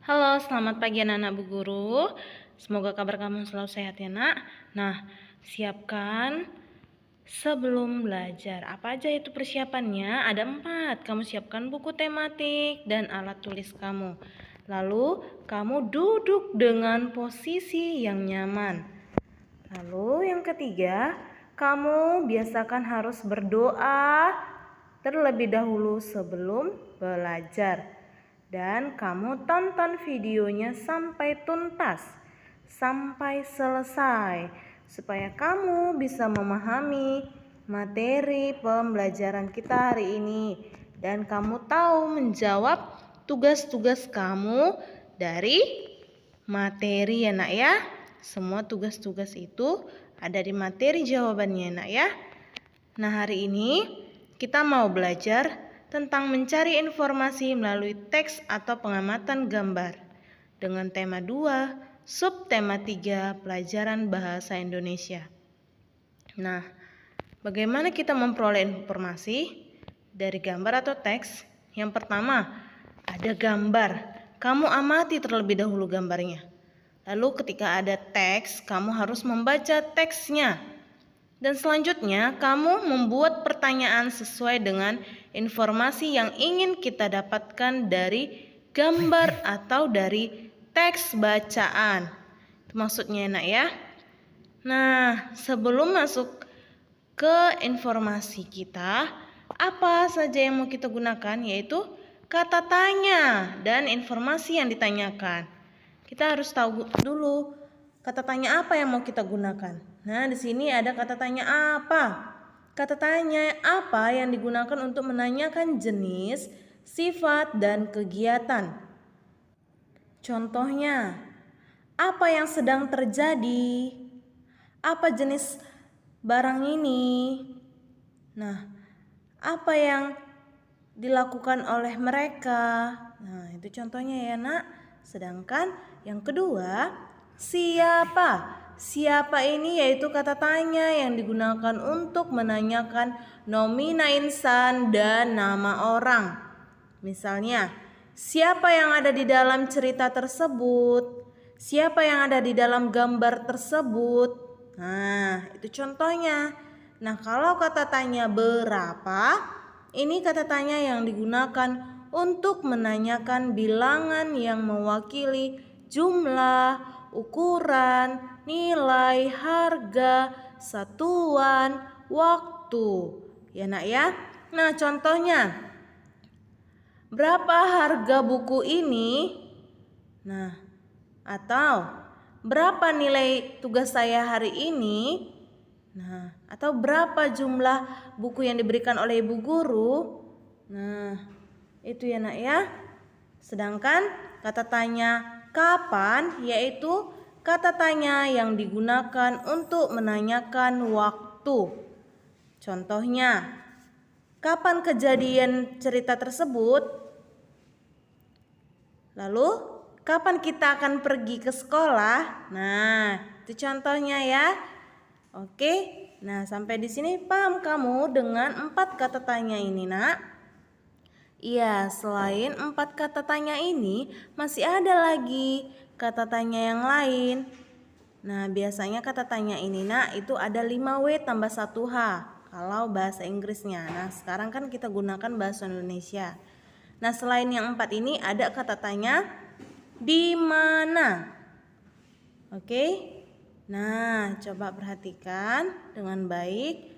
Halo, selamat pagi anak-anak Bu Guru. Semoga kabar kamu selalu sehat ya nak. Nah, siapkan sebelum belajar. Apa aja itu persiapannya? Ada 4. Kamu siapkan buku tematik dan alat tulis kamu. Lalu, kamu duduk dengan posisi yang nyaman. Lalu yang ketiga, kamu biasakan harus berdoa terlebih dahulu sebelum belajar. Dan kamu tonton videonya sampai tuntas, sampai selesai, supaya kamu bisa memahami materi pembelajaran kita hari ini. Dan kamu tahu menjawab tugas-tugas kamu dari materi ya nak ya. Semua tugas-tugas itu ada di materi jawabannya nak ya. Nah hari ini kita mau belajar tentang mencari informasi melalui teks atau pengamatan gambar dengan tema 2, subtema 3, pelajaran bahasa Indonesia. Nah, bagaimana kita memperoleh informasi dari gambar atau teks? Yang pertama, ada gambar. Kamu amati terlebih dahulu gambarnya. Lalu ketika ada teks, kamu harus membaca teksnya. Dan selanjutnya, kamu membuat pertanyaan sesuai dengan informasi yang ingin kita dapatkan dari gambar atau dari teks bacaan. Itu maksudnya nak ya. Nah, sebelum masuk ke informasi kita, apa saja yang mau kita gunakan? Yaitu kata tanya dan informasi yang ditanyakan. Kita harus tahu dulu kata tanya apa yang mau kita gunakan. Nah, di sini ada kata tanya apa. Kata tanya apa yang digunakan untuk menanyakan jenis, sifat, dan kegiatan. Contohnya, apa yang sedang terjadi? Apa jenis barang ini? Nah, apa yang dilakukan oleh mereka? Nah, itu contohnya ya nak. Sedangkan yang kedua, siapa? Siapa ini yaitu kata tanya yang digunakan untuk menanyakan nomina insan dan nama orang. Misalnya, siapa yang ada di dalam cerita tersebut? Siapa yang ada di dalam gambar tersebut? Nah, itu contohnya. Nah, kalau kata tanya berapa, ini kata tanya yang digunakan untuk menanyakan bilangan yang mewakili jumlah, ukuran, nilai, harga, satuan, waktu. Ya nak ya. Nah contohnya, berapa harga buku ini? Nah, atau berapa nilai tugas saya hari ini? Nah, atau berapa jumlah buku yang diberikan oleh ibu guru? Nah, itu ya nak ya. Sedangkan kata tanya kapan yaitu kata tanya yang digunakan untuk menanyakan waktu. Contohnya, kapan kejadian cerita tersebut? Lalu, kapan kita akan pergi ke sekolah? Nah, itu contohnya ya. Oke, nah sampai di sini paham kamu dengan 4 kata tanya ini nak? Iya, selain 4 kata tanya ini masih ada lagi kata tanya yang lain. Nah, biasanya kata tanya ini nak itu ada 5W tambah 1H kalau bahasa Inggrisnya. Nah, sekarang kan kita gunakan bahasa Indonesia. Nah, selain yang 4 ini ada kata tanya di mana. Oke. Nah, coba perhatikan dengan baik.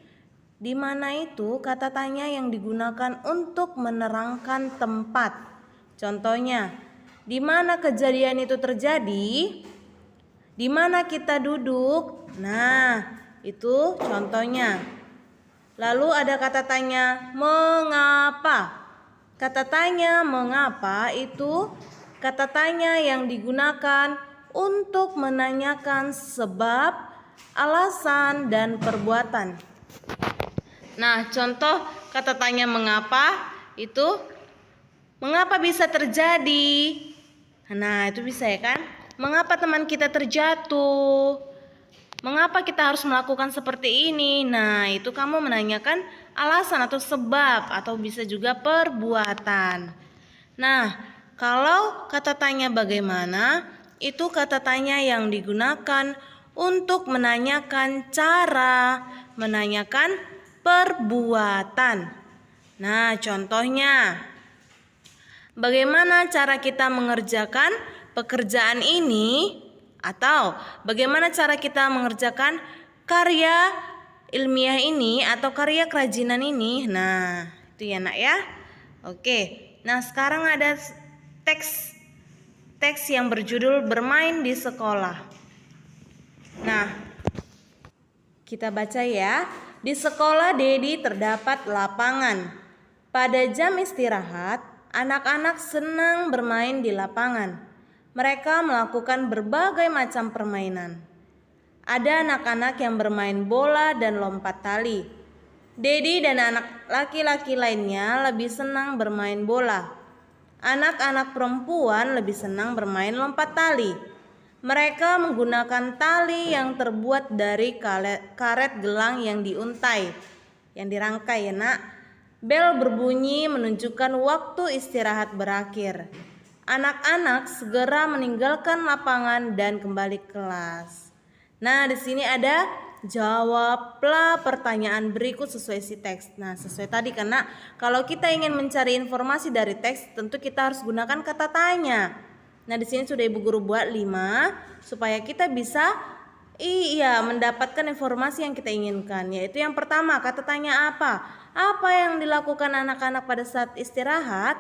Di mana itu kata tanya yang digunakan untuk menerangkan tempat. Contohnya, di mana kejadian itu terjadi? Di mana kita duduk? Nah, itu contohnya. Lalu ada kata tanya mengapa. Kata tanya mengapa itu kata tanya yang digunakan untuk menanyakan sebab, alasan, dan perbuatan. Nah, contoh kata tanya mengapa itu mengapa bisa terjadi? Nah, itu bisa ya kan? Mengapa teman kita terjatuh? Mengapa kita harus melakukan seperti ini? Nah, itu kamu menanyakan alasan atau sebab atau bisa juga perbuatan. Nah, Kalau kata tanya bagaimana, itu kata tanya yang digunakan untuk menanyakan cara, menanyakan perbuatan. Nah, contohnya, bagaimana cara kita mengerjakan pekerjaan ini? Atau bagaimana cara kita mengerjakan karya ilmiah ini atau karya kerajinan ini? Nah, itu ya nak ya. Oke, nah sekarang ada teks yang berjudul bermain di sekolah. Nah, kita baca ya. Di sekolah Dedi terdapat lapangan. Pada jam istirahat, anak-anak senang bermain di lapangan. Mereka melakukan berbagai macam permainan. Ada anak-anak yang bermain bola dan lompat tali. Dedi dan anak laki-laki lainnya lebih senang bermain bola. Anak-anak perempuan lebih senang bermain lompat tali. Mereka menggunakan tali yang terbuat dari karet gelang yang diuntai, yang dirangkai ya nak. Bel berbunyi menunjukkan waktu istirahat berakhir. Anak-anak segera meninggalkan lapangan dan kembali ke kelas. Nah, di sini ada jawablah pertanyaan berikut sesuai isi teks. Nah, sesuai tadi karena kalau kita ingin mencari informasi dari teks, tentu kita harus gunakan kata tanya. Nah, di sini sudah Ibu Guru buat 5 supaya kita bisa mendapatkan informasi yang kita inginkan. Yaitu yang pertama, kata tanya apa? Apa yang dilakukan anak-anak pada saat istirahat?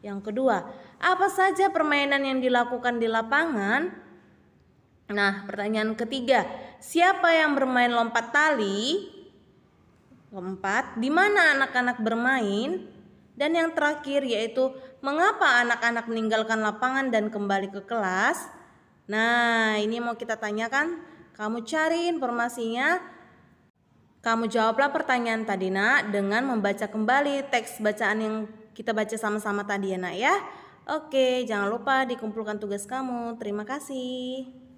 Yang kedua, apa saja permainan yang dilakukan di lapangan? Nah, pertanyaan ketiga, siapa yang bermain lompat tali? Keempat, di mana anak-anak bermain? Dan yang terakhir yaitu mengapa anak-anak meninggalkan lapangan dan kembali ke kelas? Nah, ini mau kita tanyakan. Kamu cari informasinya. Kamu jawablah pertanyaan tadi nak dengan membaca kembali teks bacaan yang kita baca sama-sama tadi ya nak ya. Oke, jangan lupa dikumpulkan tugas kamu. Terima kasih.